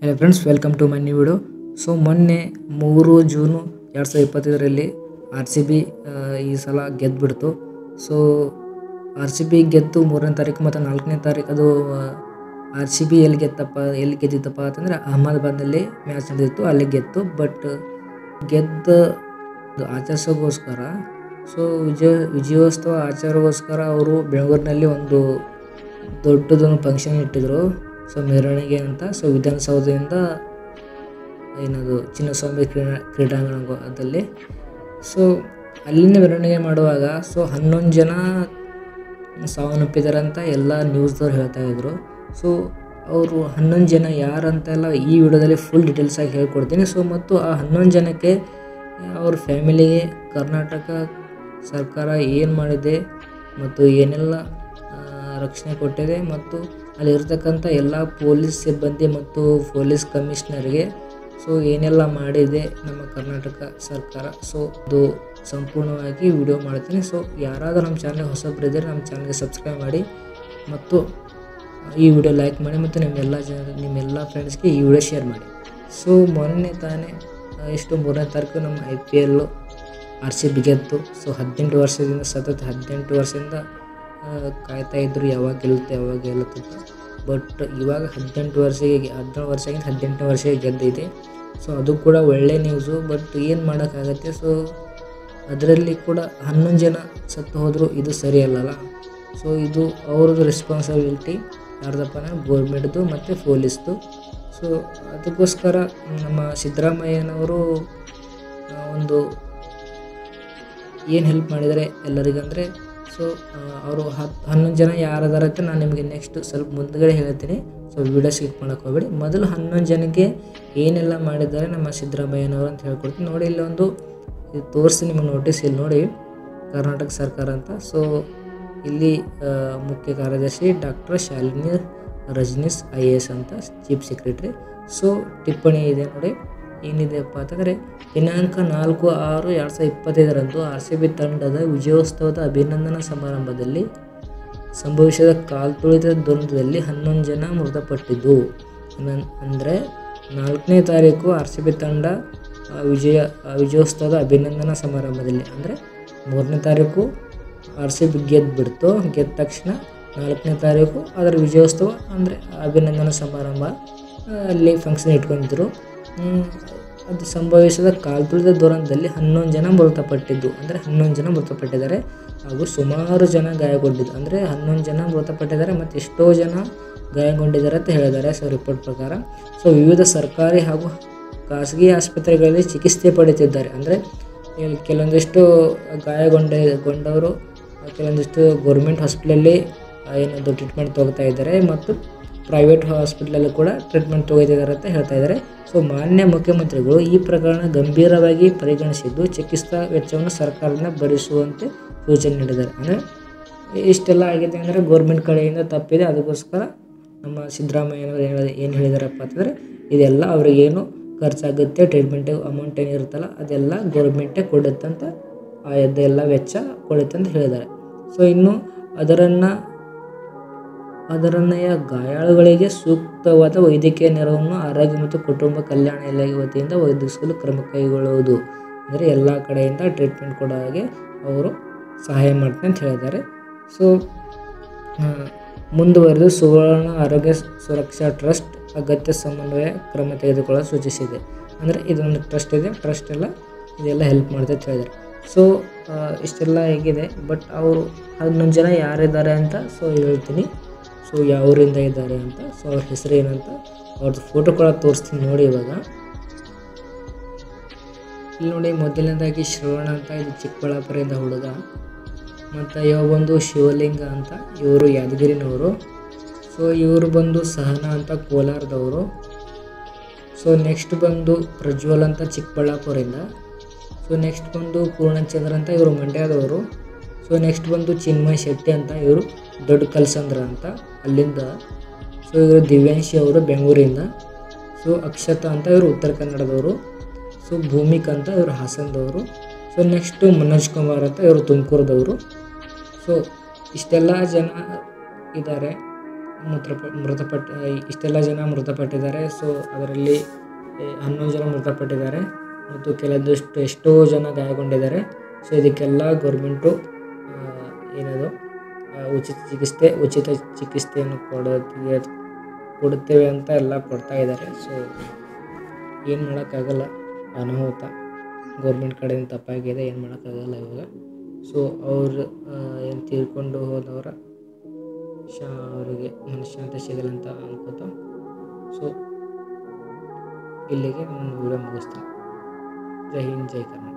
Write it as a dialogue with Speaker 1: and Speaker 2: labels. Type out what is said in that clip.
Speaker 1: Hello friends, welcome to my new video. So ಮೊನ್ನೆ 3 June 2025ರಲ್ಲಿ RCB ಈ ಸಲ ಗೆದ್ದುಬಿಡ್ತು. So RCB ಗೆದ್ದು 3ನೇ ತಾರೀಕು ಮತ್ತು 4ನೇ ತಾರೀಕು ಅದು RCB ಎಲ್ಲಿ ಗೆದ್ದಿತ್ತಪ್ಪ ಅಂತಂದರೆ ಅಹಮದಾಬಾದ್ನಲ್ಲಿ ಮ್ಯಾಚ್ ನಡೆದಿತ್ತು, ಅಲ್ಲಿ ಗೆದ್ದು. ಬಟ್ ಗೆದ್ದು ಆಚರಿಸೋಗೋಸ್ಕರ ವಿಜಯೋತ್ಸವ ಆಚರಣೆಗೋಸ್ಕರ ಅವರು ಬೆಂಗಳೂರಿನಲ್ಲಿ ಒಂದು ದೊಡ್ಡದೊಂದು ಫಂಕ್ಷನ್ ಇಟ್ಟಿದ್ರು. ಸೊ ಮೆರವಣಿಗೆ ಅಂತ. ಸೊ ವಿಧಾನಸೌಧದಿಂದ ಏನದು ಚಿನ್ನಸ್ವಾಮಿ ಕ್ರೀಡಾಂಗಣದಲ್ಲಿ. ಸೊ ಅಲ್ಲಿಂದ ಮೆರವಣಿಗೆ ಮಾಡುವಾಗ 11 ಜನ ಸಾವನ್ನಪ್ಪಿದ್ದಾರೆ ಅಂತ ಎಲ್ಲ ನ್ಯೂಸ್ದವ್ರು ಹೇಳ್ತಾಯಿದ್ರು. ಸೊ ಅವರು 11 ಜನ ಯಾರಂತೆಲ್ಲ ಈ ವಿಡಿಯೋದಲ್ಲಿ ಫುಲ್ ಡೀಟೇಲ್ಸಾಗಿ ಹೇಳ್ಕೊಡ್ತೀನಿ. ಸೊ ಮತ್ತು ಆ 11 ಜನಕ್ಕೆ ಅವ್ರ ಫ್ಯಾಮಿಲಿಗೆ ಕರ್ನಾಟಕ ಸರ್ಕಾರ ಏನು ಮಾಡಿದೆ ಮತ್ತು ಏನೆಲ್ಲ ರಕ್ಷಣೆ ಕೊಟ್ಟಿದೆ ಮತ್ತು ಅಲ್ಲಿರ್ತಕ್ಕಂಥ ಎಲ್ಲ ಪೊಲೀಸ್ ಸಿಬ್ಬಂದಿ ಮತ್ತು ಪೊಲೀಸ್ ಕಮಿಷನರ್ಗೆ ಏನೆಲ್ಲ ಮಾಡಿದೆ ನಮ್ಮ ಕರ್ನಾಟಕ ಸರ್ಕಾರ. ಸೊ ಅದು ಸಂಪೂರ್ಣವಾಗಿ ವಿಡಿಯೋ ಮಾಡ್ತೀನಿ. ಸೊ ಯಾರಾದರೂ ನಮ್ಮ ಚಾನಲ್ಗೆ ಹೊಸಬರಿದ್ದರೆ ನಮ್ಮ ಚಾನಲ್ಗೆ ಸಬ್ಸ್ಕ್ರೈಬ್ ಮಾಡಿ ಮತ್ತು ಈ ವಿಡಿಯೋ ಲೈಕ್ ಮಾಡಿ ಮತ್ತು ನಿಮ್ಮೆಲ್ಲ ಫ್ರೆಂಡ್ಸ್ಗೆ ಈ ವಿಡಿಯೋ ಶೇರ್ ಮಾಡಿ. ಸೊ ಮೊನ್ನೆ ತಾನೇ 3ನೇ ತಾರೀಕು ನಮ್ಮ IPL RCB ಗೆದ್ದು. ಸೊ 18 ವರ್ಷದಿಂದ ಸತತ 18 ವರ್ಷದಿಂದ ಕಾಯ್ತಾ ಇದ್ದರು ಯಾವಾಗ ಗೆಲ್ಲುತ್ತೆ ಅಂತ. ಬಟ್ ಇವಾಗ 17 ವರ್ಷದಿಂದ 18 ವರ್ಷಕ್ಕೆ ಗೆದ್ದಿದೆ. ಸೊ ಅದು ಕೂಡ ಒಳ್ಳೆ ನ್ಯೂಸು. ಬಟ್ ಏನು ಮಾಡೋಕ್ಕಾಗತ್ತೆ. ಸೊ ಅದರಲ್ಲಿ ಕೂಡ 11 ಜನ ಸತ್ತು ಹೋದರು, ಇದು ಸರಿಯಲ್ಲ. ಸೊ ಇದು ಅವ್ರದ್ದು ರೆಸ್ಪಾನ್ಸಿಬಿಲಿಟಿ ಯಾರ್ದಪ್ಪ ಅಂದರೆ ಗೌರ್ಮೆಂಟ್ದು ಮತ್ತು ಪೊಲೀಸ್ದು. ಸೊ ಅದಕ್ಕೋಸ್ಕರ ನಮ್ಮ ಸಿದ್ದರಾಮಯ್ಯನವರು ಒಂದು ಏನು ಹೆಲ್ಪ್ ಮಾಡಿದ್ದಾರೆ ಎಲ್ಲರಿಗಂದರೆ, ಸೊ ಅವರು 11 ಜನ ಯಾರದಾರ ಅಂತ ನಾನು ನಿಮಗೆ ನೆಕ್ಸ್ಟ್ ಸ್ವಲ್ಪ ಮುಂದ್ಗಡೆ ಹೇಳ್ತೀನಿ. ಸೊ ವಿಡಿಯೋ ಸ್ಕಿಪ್ ಮಾಡೋಕ್ಕೆ ಹೋಗಬೇಡಿ. ಮೊದಲು 11 ಜನಕ್ಕೆ ಏನೆಲ್ಲ ಮಾಡಿದ್ದಾರೆ ನಮ್ಮ ಸಿದ್ದರಾಮಯ್ಯನವರು ಅಂತ ಹೇಳ್ಕೊಡ್ತೀನಿ. ನೋಡಿ, ಇಲ್ಲಿ ಒಂದು ಇದು ತೋರಿಸಿ ನಿಮಗೆ ನೋಟಿಸ್, ಇಲ್ಲಿ ನೋಡಿ ಕರ್ನಾಟಕ ಸರ್ಕಾರ ಅಂತ. ಸೊ ಇಲ್ಲಿ ಮುಖ್ಯ ಕಾರ್ಯದರ್ಶಿ ಡಾಕ್ಟರ್ ಶಾಲಿನಿ ರಜನೀಶ್ IAS ಅಂತ, ಚೀಫ್ ಸೆಕ್ರೆಟರಿ. ಸೊ ಟಿಪ್ಪಣಿ ಇದೆ ನೋಡಿ, ಏನಿದೆಯಪ್ಪ ಅಂತಂದರೆ ದಿನಾಂಕ 4/6/2025ರಂದು RCB ತಂಡದ ವಿಜಯೋತ್ಸವದ ಅಭಿನಂದನಾ ಸಮಾರಂಭದಲ್ಲಿ ಸಂಭವಿಸಿದ ಕಾಲ್ತುಳಿತ ದುರಂತದಲ್ಲಿ 11 ಜನ ಮೃತಪಟ್ಟಿದ್ದು. ಅಂದರೆ 4ನೇ ತಾರೀಕು RCB ತಂಡ ವಿಜಯೋತ್ಸವದ ಅಭಿನಂದನಾ ಸಮಾರಂಭದಲ್ಲಿ, ಅಂದರೆ 3ನೇ ತಾರೀಕು RCB ಗೆದ್ದುಬಿಡ್ತು. ಗೆದ್ದ ತಕ್ಷಣ 4ನೇ ತಾರೀಕು ಅದರ ವಿಜಯೋತ್ಸವ ಅಂದರೆ ಅಭಿನಂದನಾ ಸಮಾರಂಭ ಅಲ್ಲಿ ಫಂಕ್ಷನ್ ಇಟ್ಕೊಂಡಿದ್ರು. ಅದು ಸಂಭವಿಸಿದ ಕಾಲ್ತುಳಿತ ದುರಂತದಲ್ಲಿ 11 ಜನ ಮೃತಪಟ್ಟಿದ್ದು, ಅಂದರೆ 11 ಜನ ಮೃತಪಟ್ಟಿದ್ದಾರೆ ಹಾಗೂ ಸುಮಾರು ಜನ ಗಾಯಗೊಂಡಿದ್ದು, ಅಂದರೆ 11 ಜನ ಮೃತಪಟ್ಟಿದ್ದಾರೆ ಮತ್ತು ಎಷ್ಟೋ ಜನ ಗಾಯಗೊಂಡಿದ್ದಾರೆ ಅಂತ ಹೇಳಿದ್ದಾರೆ. ಸೊ ರಿಪೋರ್ಟ್ ಪ್ರಕಾರ ಸೊ ವಿವಿಧ ಸರ್ಕಾರಿ ಹಾಗೂ ಖಾಸಗಿ ಆಸ್ಪತ್ರೆಗಳಲ್ಲಿ ಚಿಕಿತ್ಸೆ ಪಡೆಯುತ್ತಿದ್ದಾರೆ. ಅಂದರೆ ಕೆಲವೊಂದಿಷ್ಟು ಗಾಯಗೊಂಡವರು ಕೆಲವೊಂದಿಷ್ಟು ಗೌರ್ಮೆಂಟ್ ಹಾಸ್ಪಿಟಲಲ್ಲಿ ಏನದು ಟ್ರೀಟ್ಮೆಂಟ್ ತೊಗೋತಾ ಇದ್ದಾರೆ ಮತ್ತು ಪ್ರೈವೇಟ್ ಹಾಸ್ಪಿಟ್ಲಲ್ಲೂ ಕೂಡ ಟ್ರೀಟ್ಮೆಂಟ್ ತೊಗೋತಿದ್ದಾರೆ ಅಂತ ಹೇಳ್ತಾ ಇದ್ದಾರೆ. ಸೊ ಮಾನ್ಯ ಮುಖ್ಯಮಂತ್ರಿಗಳು ಈ ಪ್ರಕರಣ ಗಂಭೀರವಾಗಿ ಪರಿಗಣಿಸಿದ್ದು ಚಿಕಿತ್ಸಾ ವೆಚ್ಚವನ್ನು ಸರ್ಕಾರದಿಂದ ಭರಿಸುವಂತೆ ಸೂಚನೆ ನೀಡಿದ್ದಾರೆ. ಅಂದರೆ ಇಷ್ಟೆಲ್ಲ ಆಗಿದೆ ಅಂದರೆ ಗೌರ್ಮೆಂಟ್ ಕಡೆಯಿಂದ ತಪ್ಪಿದೆ. ಅದಕ್ಕೋಸ್ಕರ ನಮ್ಮ ಸಿದ್ದರಾಮಯ್ಯನವರು ಏನು ಹೇಳಿದಾರಪ್ಪ ಅಂತಂದರೆ ಇದೆಲ್ಲ ಅವ್ರಿಗೇನು ಖರ್ಚಾಗುತ್ತೆ, ಟ್ರೀಟ್ಮೆಂಟ್ ಅಮೌಂಟ್ ಏನಿರುತ್ತಲ್ಲ ಅದೆಲ್ಲ ಗೌರ್ಮೆಂಟೇ ಕೊಡುತ್ತಂತ, ಅದೆಲ್ಲ ವೆಚ್ಚ ಕೊಡುತ್ತೆ ಅಂತ ಹೇಳಿದ್ದಾರೆ. ಸೊ ಇನ್ನು ಅದರನ್ನೆಯ ಗಾಯಾಳುಗಳಿಗೆ ಸೂಕ್ತವಾದ ವೈದ್ಯಕೀಯ ನೆರವನ್ನು ಆರೋಗ್ಯ ಮತ್ತು ಕುಟುಂಬ ಕಲ್ಯಾಣ ಇಲಾಖೆ ವತಿಯಿಂದ ಒದಗಿಸಲು ಕ್ರಮ ಕೈಗೊಳ್ಳುವುದು. ಅಂದರೆ ಎಲ್ಲ ಕಡೆಯಿಂದ ಟ್ರೀಟ್ಮೆಂಟ್ ಕೊಡೋ ಹಾಗೆ ಅವರು ಸಹಾಯ ಮಾಡ್ತಾರೆ ಅಂತ ಹೇಳಿದ್ದಾರೆ. ಸೊ ಮುಂದುವರೆದು ಸುವರ್ಣ ಆರೋಗ್ಯ ಸುರಕ್ಷಾ ಟ್ರಸ್ಟ್ ಅಗತ್ಯ ಸಮನ್ವಯ ಕ್ರಮ ತೆಗೆದುಕೊಳ್ಳಲು ಸೂಚಿಸಿದೆ. ಅಂದರೆ ಇದೊಂದು ಟ್ರಸ್ಟ್ ಇದೆ, ಟ್ರಸ್ಟ್ ಎಲ್ಲ ಇದೆಲ್ಲ ಹೆಲ್ಪ್ ಮಾಡುತ್ತೆ ಅಂತ ಹೇಳಿದ್ದಾರೆ. ಸೊ ಇಷ್ಟೆಲ್ಲ ಹೇಗಿದೆ. ಬಟ್ ಅವರು 11 ಜನ ಯಾರಿದ್ದಾರೆ ಅಂತ ಸೊ ಹೇಳ್ತೀನಿ. ಸೊ ಯಾವೂರಿಂದ ಇದ್ದಾರೆ ಅಂತ, ಸೊ ಅವ್ರ ಹೆಸರು ಏನಂತ, ಅವ್ರದ್ದು ಫೋಟೋ ಕೂಡ ತೋರಿಸ್ತೀನಿ ನೋಡಿ. ಇವಾಗ ಇಲ್ಲಿ ನೋಡಿ, ಮೊದಲನೇದಾಗಿ ಶ್ರವಣ ಅಂತ, ಇದು ಚಿಕ್ಕಬಳ್ಳಾಪುರದಿಂದ ಹುಡುಗ. ಮತ್ತು ಇವಾಗ ಬಂದು ಶಿವಲಿಂಗ ಅಂತ, ಇವರು ಯಾದಗಿರಿನವರು. ಸೊ ಇವರು ಬಂದು ಸಹನಾ ಅಂತ ಕೋಲಾರದವರು. ಸೊ ನೆಕ್ಸ್ಟ್ ಬಂದು ಪ್ರಜ್ವಲ್ ಅಂತ ಚಿಕ್ಕಬಳ್ಳಾಪುರದಿಂದ. ಸೊ ನೆಕ್ಸ್ಟ್ ಬಂದು ಪೂರ್ಣಚಂದ್ರ ಅಂತ, ಇವರು ಮಂಡ್ಯದವರು. ಸೊ ನೆಕ್ಸ್ಟ್ ಬಂದು ಚಿನ್ಮಯ್ ಶೆಟ್ಟಿ ಅಂತ, ಇವರು ದೊಡ್ಡ ಕಲ್ಸಂದ್ರ ಅಂತ ಅಲ್ಲಿಂದ. ಸೊ ಇವರು ದಿವ್ಯಾಂಶಿ ಅವರು ಬೆಂಗಳೂರಿಂದ. ಸೊ ಅಕ್ಷತಾ ಅಂತ, ಇವರು ಉತ್ತರ ಕನ್ನಡದವರು. ಸೊ ಭೂಮಿಕಾ ಅಂತ, ಇವರು ಹಾಸನದವರು. ಸೊ ನೆಕ್ಸ್ಟು ಮನೋಜ್ ಕುಮಾರ್ ಅಂತ, ಇವರು ತುಮಕೂರದವರು. ಸೊ ಇಷ್ಟೆಲ್ಲ ಜನ ಇದ್ದಾರೆ. ಮೃತಪಟ್ಟ ಇಷ್ಟೆಲ್ಲ ಜನ ಮೃತಪಟ್ಟಿದ್ದಾರೆ. ಸೊ ಅದರಲ್ಲಿ 11 ಜನ ಮೃತಪಟ್ಟಿದ್ದಾರೆ ಮತ್ತು ಕೆಲವೊಂದಿಷ್ಟು ಎಷ್ಟೋ ಜನ ಗಾಯಗೊಂಡಿದ್ದಾರೆ. ಸೊ ಇದಕ್ಕೆಲ್ಲ ಗೌರ್ಮೆಂಟು ಏನದು ಉಚಿತ ಚಿಕಿತ್ಸೆಯನ್ನು ಕೊಡುತ್ತೇವೆ ಅಂತ ಎಲ್ಲ ಕೊಡ್ತಾ ಇದ್ದಾರೆ. ಸೊ ಏನು ಮಾಡೋಕ್ಕಾಗಲ್ಲ, ಅನಾಹುತ ಗೌರ್ಮೆಂಟ್ ಕಡೆಯಿಂದ ತಪ್ಪಾಗಿದೆ, ಏನು ಮಾಡೋಕ್ಕಾಗಲ್ಲ ಇವಾಗ. ಸೊ ಅವರು ಏನು ತೀರ್ಕೊಂಡು ಹೋದವರ ಅವರಿಗೆ ಮನಃಶಾಂತಿ ಸಿಗಲಿ ಅಂತ ಅನ್ಕೋತಾ ಸೊ ಇಲ್ಲಿಗೆ ನಾನು ವಿಡಿಯೋ ಮುಗಿಸ್ತೀನಿ. ಜೈ ಹಿಂದ್, ಜೈ ಕರ್ನಾಟಕ.